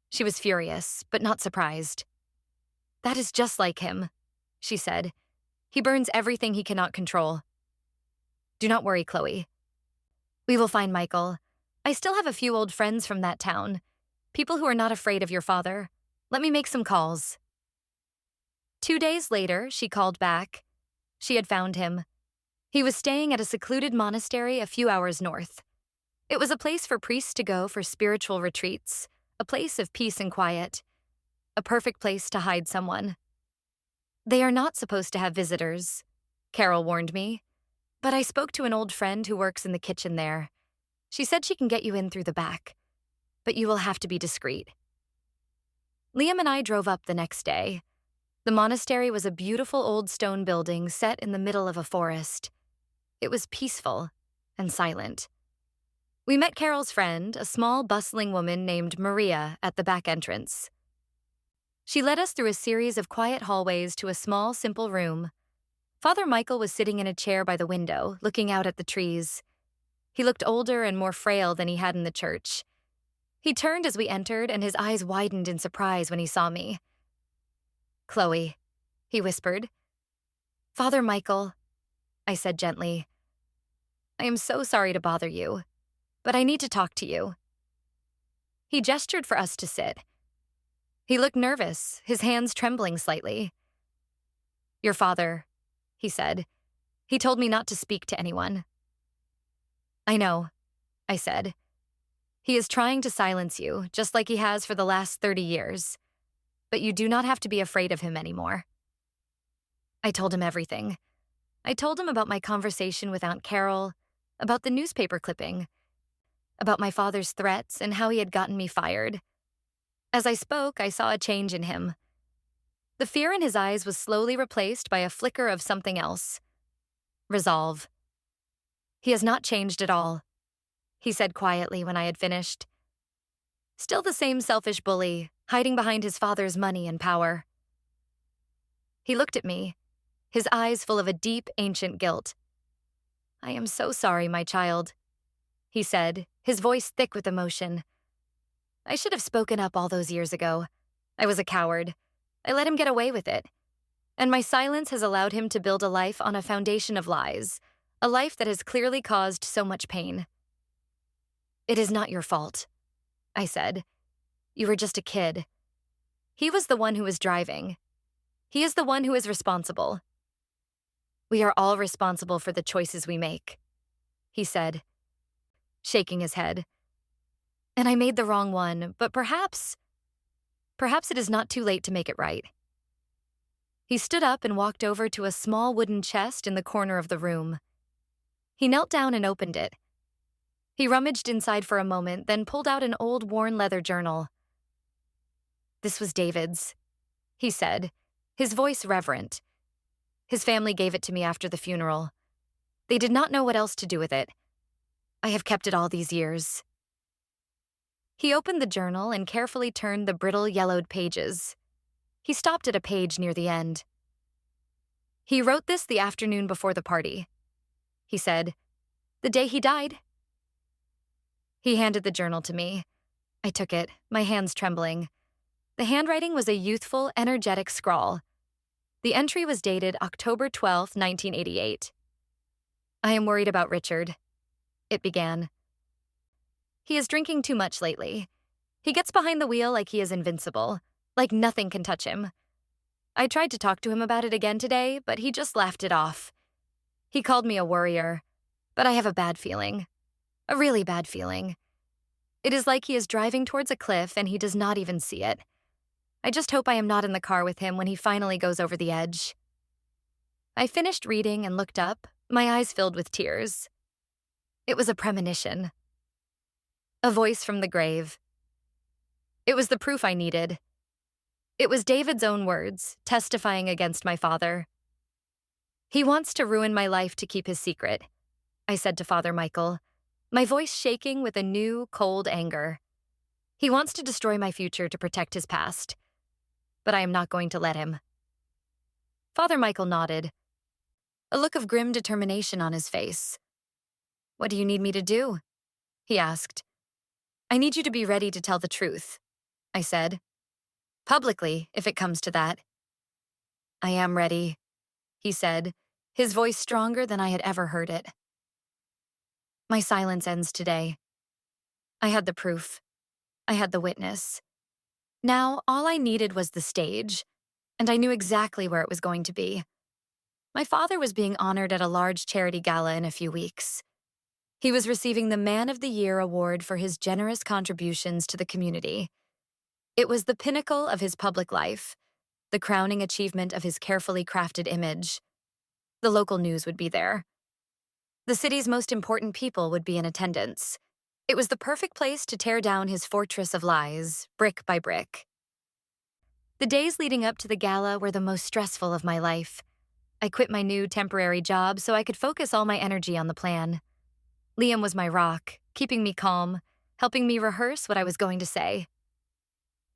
She was furious, but not surprised. That is just like him, she said. He burns everything he cannot control. Do not worry, Chloe. We will find Michael. I still have a few old friends from that town, people who are not afraid of your father. Let me make some calls. 2 days later, she called back. She had found him. He was staying at a secluded monastery a few hours north. It was a place for priests to go for spiritual retreats, a place of peace and quiet, a perfect place to hide someone. They are not supposed to have visitors, Carol warned me, but I spoke to an old friend who works in the kitchen there. She said she can get you in through the back, but you will have to be discreet. Liam and I drove up the next day. The monastery was a beautiful old stone building set in the middle of a forest. It was peaceful and silent. We met Carol's friend, a small, bustling woman named Maria, at the back entrance. She led us through a series of quiet hallways to a small, simple room. Father Michael was sitting in a chair by the window, looking out at the trees. He looked older and more frail than he had in the church. He turned as we entered, and his eyes widened in surprise when he saw me. "Chloe," he whispered. "Father Michael," I said gently. "I am so sorry to bother you, but I need to talk to you." He gestured for us to sit. He looked nervous, his hands trembling slightly. "Your father," he said. "He told me not to speak to anyone." "I know," I said. "He is trying to silence you, just like he has for the last 30 years. But you do not have to be afraid of him anymore." I told him everything. I told him about my conversation with Aunt Carol, about the newspaper clipping, about my father's threats and how he had gotten me fired. As I spoke, I saw a change in him. The fear in his eyes was slowly replaced by a flicker of something else. Resolve. "He has not changed at all," he said quietly when I had finished. "Still the same selfish bully, hiding behind his father's money and power." He looked at me, his eyes full of a deep, ancient guilt. "I am so sorry, my child," he said, his voice thick with emotion. "I should have spoken up all those years ago. I was a coward. I let him get away with it. And my silence has allowed him to build a life on a foundation of lies, a life that has clearly caused so much pain." "It is not your fault," I said. "You were just a kid. He was the one who was driving. He is the one who is responsible." "We are all responsible for the choices we make," he said, shaking his head. "And I made the wrong one, but perhaps it is not too late to make it right." He stood up and walked over to a small wooden chest in the corner of the room. He knelt down and opened it. He rummaged inside for a moment, then pulled out an old worn leather journal. "This was David's," he said, his voice reverent. "His family gave it to me after the funeral. They did not know what else to do with it. I have kept it all these years." He opened the journal and carefully turned the brittle, yellowed pages. He stopped at a page near the end. "He wrote this the afternoon before the party," he said. "The day he died." He handed the journal to me. I took it, my hands trembling. The handwriting was a youthful, energetic scrawl. The entry was dated October 12, 1988. "I am worried about Richard," it began. "He is drinking too much lately. He gets behind the wheel like he is invincible, like nothing can touch him. I tried to talk to him about it again today, but he just laughed it off. He called me a worrier, but I have a bad feeling. A really bad feeling. It is like he is driving towards a cliff and he does not even see it. I just hope I am not in the car with him when he finally goes over the edge." I finished reading and looked up, my eyes filled with tears. It was a premonition. A voice from the grave. It was the proof I needed. It was David's own words, testifying against my father. "He wants to ruin my life to keep his secret," I said to Father Michael, my voice shaking with a new, cold anger. "He wants to destroy my future to protect his past. But I am not going to let him." Father Michael nodded, a look of grim determination on his face. "What do you need me to do?" he asked. "I need you to be ready to tell the truth," I said. "Publicly, if it comes to that." "I am ready," he said, his voice stronger than I had ever heard it. My silence ends today. I had the proof. I had the witness. Now, all I needed was the stage, and I knew exactly where it was going to be. My father was being honored at a large charity gala in a few weeks. He was receiving the Man of the Year award for his generous contributions to the community. It was the pinnacle of his public life, the crowning achievement of his carefully crafted image. The local news would be there. The city's most important people would be in attendance. It was the perfect place to tear down his fortress of lies, brick by brick. The days leading up to the gala were the most stressful of my life. I quit my new temporary job so I could focus all my energy on the plan. Liam was my rock, keeping me calm, helping me rehearse what I was going to say.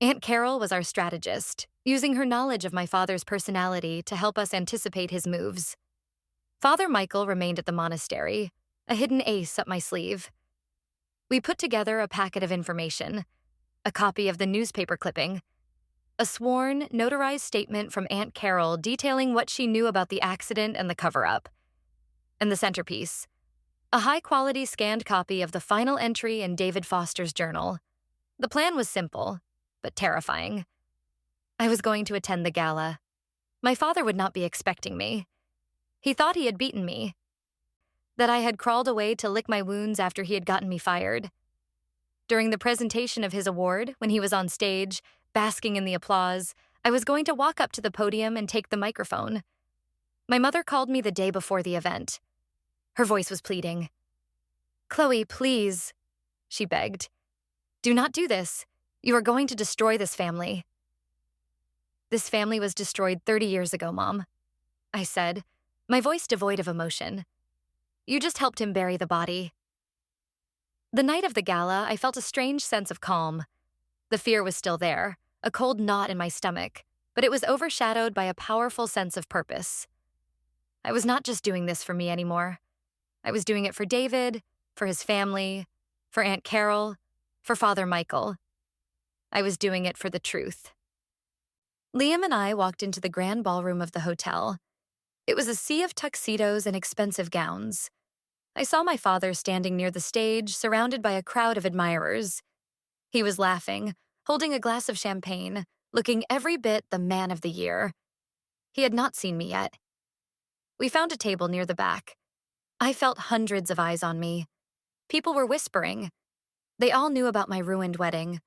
Aunt Carol was our strategist, using her knowledge of my father's personality to help us anticipate his moves. Father Michael remained at the monastery, a hidden ace up my sleeve. We put together a packet of information, a copy of the newspaper clipping, a sworn, notarized statement from Aunt Carol detailing what she knew about the accident and the cover-up, and the centerpiece, a high-quality scanned copy of the final entry in David Foster's journal. The plan was simple, but terrifying. I was going to attend the gala. My father would not be expecting me. He thought he had beaten me, that I had crawled away to lick my wounds after he had gotten me fired. During the presentation of his award, when he was on stage, basking in the applause, I was going to walk up to the podium and take the microphone. My mother called me the day before the event. Her voice was pleading. "Chloe, please," she begged. "Do not do this. You are going to destroy this family." "This family was destroyed 30 years ago, Mom," I said, my voice devoid of emotion. "You just helped him bury the body." The night of the gala, I felt a strange sense of calm. The fear was still there, a cold knot in my stomach, but it was overshadowed by a powerful sense of purpose. I was not just doing this for me anymore. I was doing it for David, for his family, for Aunt Carol, for Father Michael. I was doing it for the truth. Liam and I walked into the grand ballroom of the hotel. It was a sea of tuxedos and expensive gowns. I saw my father standing near the stage, surrounded by a crowd of admirers. He was laughing, holding a glass of champagne, looking every bit the man of the year. He had not seen me yet. We found a table near the back. I felt hundreds of eyes on me. People were whispering. They all knew about my ruined wedding.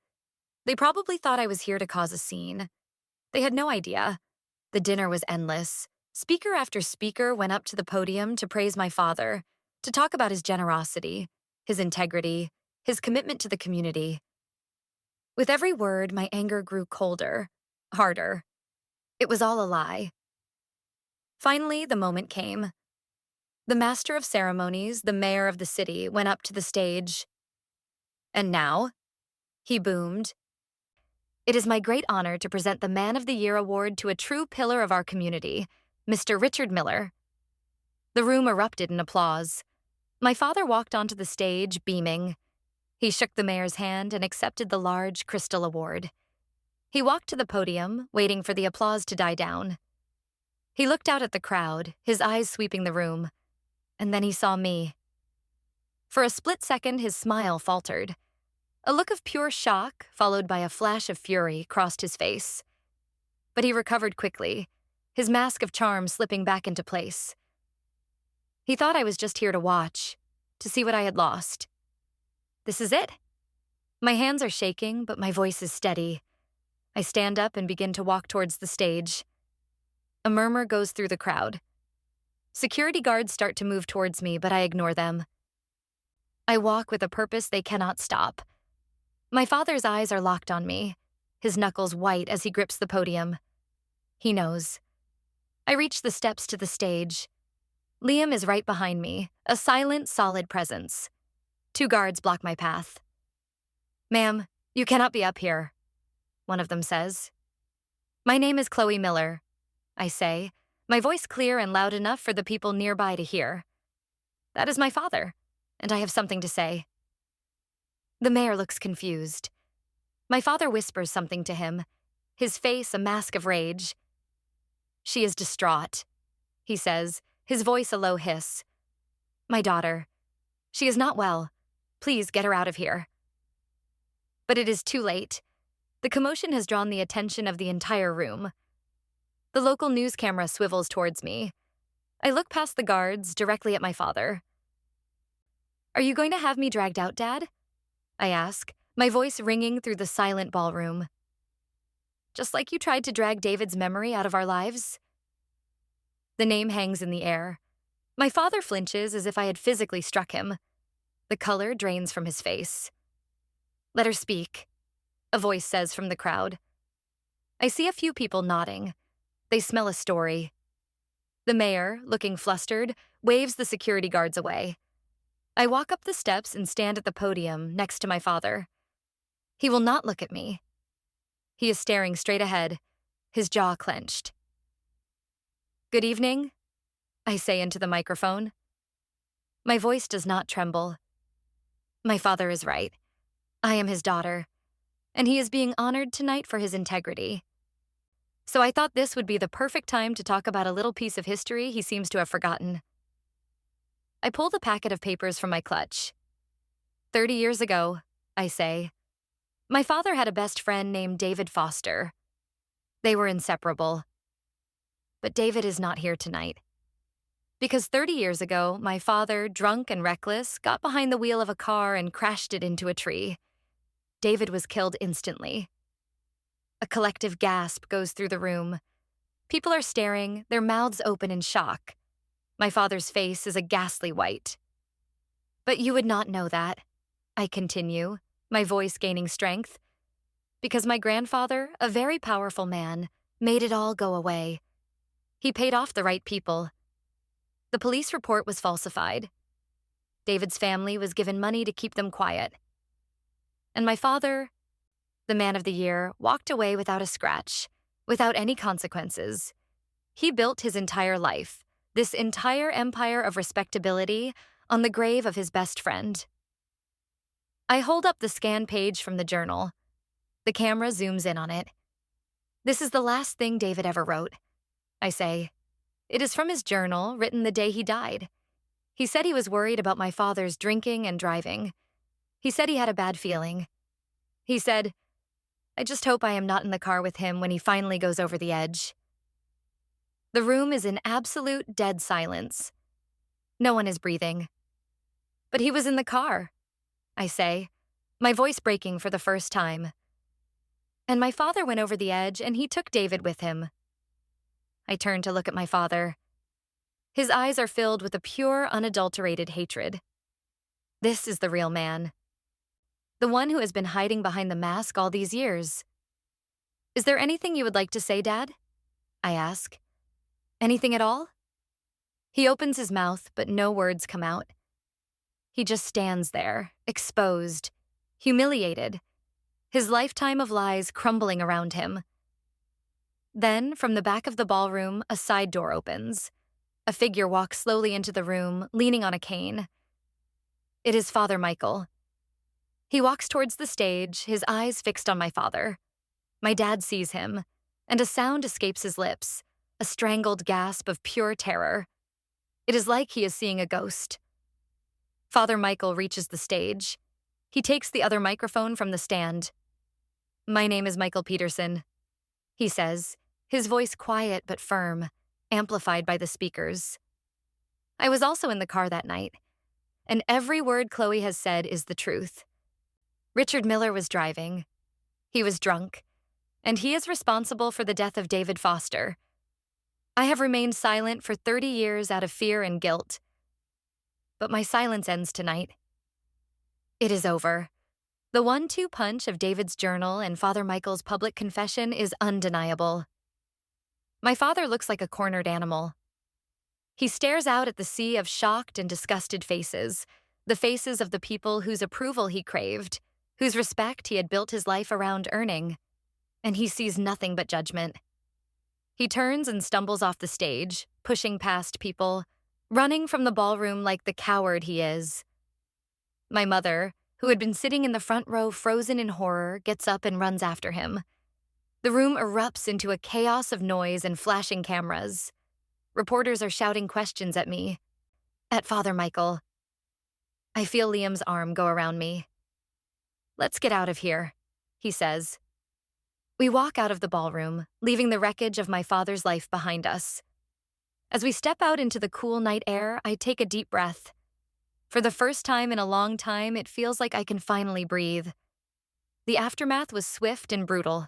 They probably thought I was here to cause a scene. They had no idea. The dinner was endless. Speaker after speaker went up to the podium to praise my father, to talk about his generosity, his integrity, his commitment to the community. With every word, my anger grew colder, harder. It was all a lie. Finally, the moment came. The master of ceremonies, the mayor of the city, went up to the stage. "And now," he boomed, "it is my great honor to present the Man of the Year award to a true pillar of our community, Mr. Richard Miller." The room erupted in applause. My father walked onto the stage, beaming. He shook the mayor's hand and accepted the large crystal award. He walked to the podium, waiting for the applause to die down. He looked out at the crowd, his eyes sweeping the room, and then he saw me. For a split second, his smile faltered. A look of pure shock, followed by a flash of fury, crossed his face. But he recovered quickly, his mask of charm slipping back into place. He thought I was just here to watch, to see what I had lost. This is it. My hands are shaking, but my voice is steady. I stand up and begin to walk towards the stage. A murmur goes through the crowd. Security guards start to move towards me, but I ignore them. I walk with a purpose they cannot stop. My father's eyes are locked on me, his knuckles white as he grips the podium. He knows. I reach the steps to the stage. Liam is right behind me, a silent, solid presence. 2 guards block my path. "Ma'am, you cannot be up here," one of them says. "My name is Chloe Miller," I say, my voice clear and loud enough for the people nearby to hear. "That is my father, and I have something to say." The mayor looks confused. My father whispers something to him, his face a mask of rage. "She is distraught," he says, his voice a low hiss. "My daughter. She is not well. Please get her out of here." But it is too late. The commotion has drawn the attention of the entire room. The local news camera swivels towards me. I look past the guards, directly at my father. "Are you going to have me dragged out, Dad?" I ask, my voice ringing through the silent ballroom. "Just like you tried to drag David's memory out of our lives?" The name hangs in the air. My father flinches as if I had physically struck him. The color drains from his face. "Let her speak," a voice says from the crowd. I see a few people nodding. They smell a story. The mayor, looking flustered, waves the security guards away. I walk up the steps and stand at the podium next to my father. He will not look at me. He is staring straight ahead, his jaw clenched. "Good evening," I say into the microphone. My voice does not tremble. My father is right. I am his daughter, and he is being honored tonight for his integrity. So I thought this would be the perfect time to talk about a little piece of history he seems to have forgotten. I pull the packet of papers from my clutch. 30 years ago, I say, my father had a best friend named David Foster. They were inseparable. But David is not here tonight. Because 30 years ago, my father, drunk and reckless, got behind the wheel of a car and crashed it into a tree. David was killed instantly. A collective gasp goes through the room. People are staring, their mouths open in shock. My father's face is a ghastly white. But you would not know that, I continue, my voice gaining strength, because my grandfather, a very powerful man, made it all go away. He paid off the right people. The police report was falsified. David's family was given money to keep them quiet. And my father, the man of the year, walked away without a scratch, without any consequences. He built his entire life, this entire empire of respectability, on the grave of his best friend. I hold up the scan page from the journal. The camera zooms in on it. This is the last thing David ever wrote, I say. It is from his journal, written the day he died. He said he was worried about my father's drinking and driving. He said he had a bad feeling. He said, I just hope I am not in the car with him when he finally goes over the edge. The room is in absolute dead silence. No one is breathing. But he was in the car, I say, my voice breaking for the first time. And my father went over the edge and he took David with him. I turn to look at my father. His eyes are filled with a pure, unadulterated hatred. This is the real man. The one who has been hiding behind the mask all these years. Is there anything you would like to say, Dad? I ask. Anything at all? He opens his mouth, but no words come out. He just stands there, exposed, humiliated, his lifetime of lies crumbling around him. Then, from the back of the ballroom, a side door opens. A figure walks slowly into the room, leaning on a cane. It is Father Michael. He walks towards the stage, his eyes fixed on my father. My dad sees him, and a sound escapes his lips, a strangled gasp of pure terror. It is like he is seeing a ghost. Father Michael reaches the stage. He takes the other microphone from the stand. My name is Michael Peterson, he says, his voice quiet but firm, amplified by the speakers. I was also in the car that night, and every word Chloe has said is the truth. Richard Miller was driving. He was drunk, and he is responsible for the death of David Foster. I have remained silent for 30 years out of fear and guilt. But my silence ends tonight. It is over. The 1-2 punch of David's journal and Father Michael's public confession is undeniable. My father looks like a cornered animal. He stares out at the sea of shocked and disgusted faces, the faces of the people whose approval he craved, whose respect he had built his life around earning, and he sees nothing but judgment. He turns and stumbles off the stage, pushing past people, running from the ballroom like the coward he is. My mother, who had been sitting in the front row frozen in horror, gets up and runs after him. The room erupts into a chaos of noise and flashing cameras. Reporters are shouting questions at me, at Father Michael. I feel Liam's arm go around me. Let's get out of here, he says. We walk out of the ballroom, leaving the wreckage of my father's life behind us. As we step out into the cool night air, I take a deep breath. For the first time in a long time, it feels like I can finally breathe. The aftermath was swift and brutal.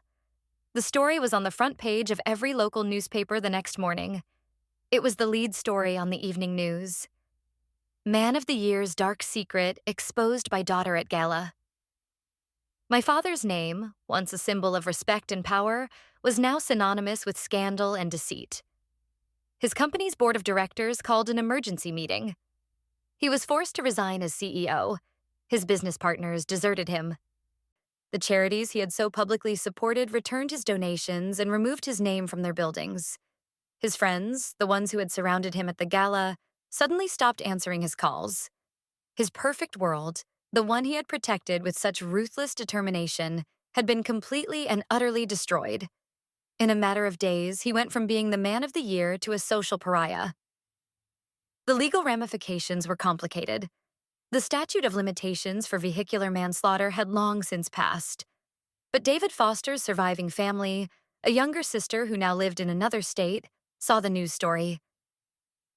The story was on the front page of every local newspaper the next morning. It was the lead story on the evening news. Man of the Year's dark secret exposed by daughter at gala. My father's name, once a symbol of respect and power, was now synonymous with scandal and deceit. His company's board of directors called an emergency meeting. He was forced to resign as CEO. His business partners deserted him. The charities he had so publicly supported returned his donations and removed his name from their buildings. His friends, the ones who had surrounded him at the gala, suddenly stopped answering his calls. His perfect world, the one he had protected with such ruthless determination, had been completely and utterly destroyed. In a matter of days, he went from being the man of the year to a social pariah. The legal ramifications were complicated. The statute of limitations for vehicular manslaughter had long since passed. But David Foster's surviving family, a younger sister who now lived in another state, saw the news story.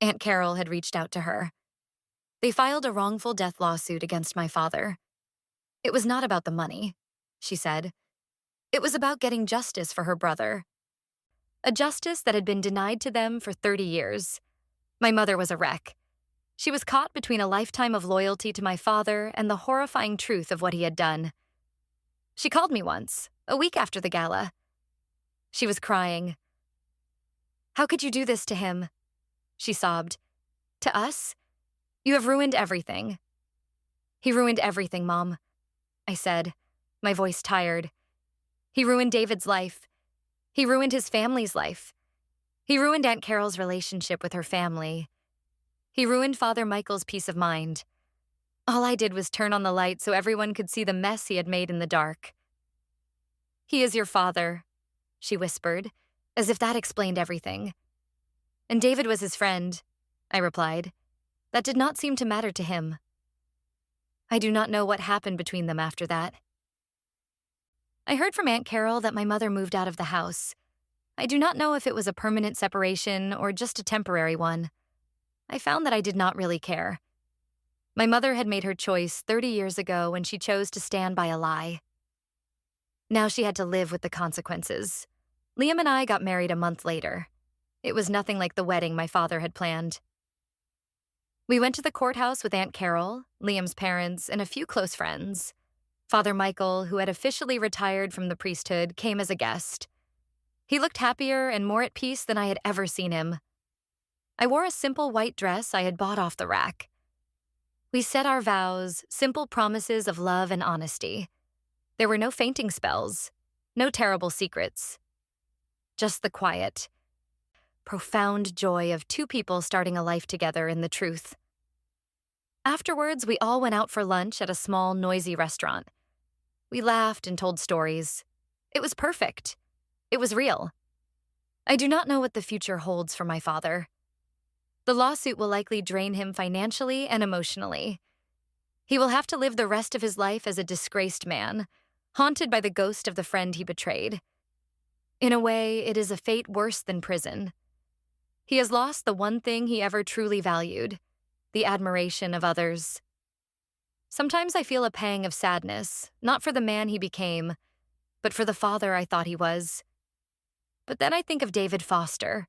Aunt Carol had reached out to her. They filed a wrongful death lawsuit against my father. It was not about the money, she said. It was about getting justice for her brother. A justice that had been denied to them for 30 years. My mother was a wreck. She was caught between a lifetime of loyalty to my father and the horrifying truth of what he had done. She called me once, a week after the gala. She was crying. "How could you do this to him?" she sobbed. "To us? You have ruined everything." "He ruined everything, Mom," I said, my voice tired. "He ruined David's life. He ruined his family's life. He ruined Aunt Carol's relationship with her family. He ruined Father Michael's peace of mind. All I did was turn on the light so everyone could see the mess he had made in the dark." "He is your father," she whispered, as if that explained everything. "And David was his friend," I replied. "That did not seem to matter to him." I do not know what happened between them after that. I heard from Aunt Carol that my mother moved out of the house. I do not know if it was a permanent separation or just a temporary one. I found that I did not really care. My mother had made her choice 30 years ago when she chose to stand by a lie. Now she had to live with the consequences. Liam and I got married a month later. It was nothing like the wedding my father had planned. We went to the courthouse with Aunt Carol, Liam's parents, and a few close friends. Father Michael, who had officially retired from the priesthood, came as a guest. He looked happier and more at peace than I had ever seen him. I wore a simple white dress I had bought off the rack. We said our vows, simple promises of love and honesty. There were no fainting spells, no terrible secrets. Just the quiet, profound joy of two people starting a life together in the truth. Afterwards, we all went out for lunch at a small, noisy restaurant. We laughed and told stories. It was perfect. It was real. I do not know what the future holds for my father. The lawsuit will likely drain him financially and emotionally. He will have to live the rest of his life as a disgraced man, haunted by the ghost of the friend he betrayed. In a way, it is a fate worse than prison. He has lost the one thing he ever truly valued, the admiration of others. Sometimes I feel a pang of sadness, not for the man he became, but for the father I thought he was. But then I think of David Foster,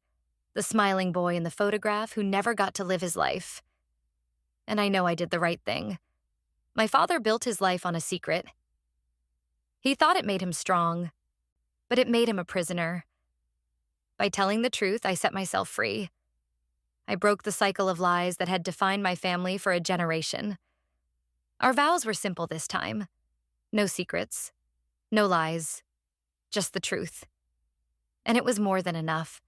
the smiling boy in the photograph who never got to live his life. And I know I did the right thing. My father built his life on a secret. He thought it made him strong, but it made him a prisoner. By telling the truth, I set myself free. I broke the cycle of lies that had defined my family for a generation. Our vows were simple this time. No secrets, no lies, just the truth. And it was more than enough.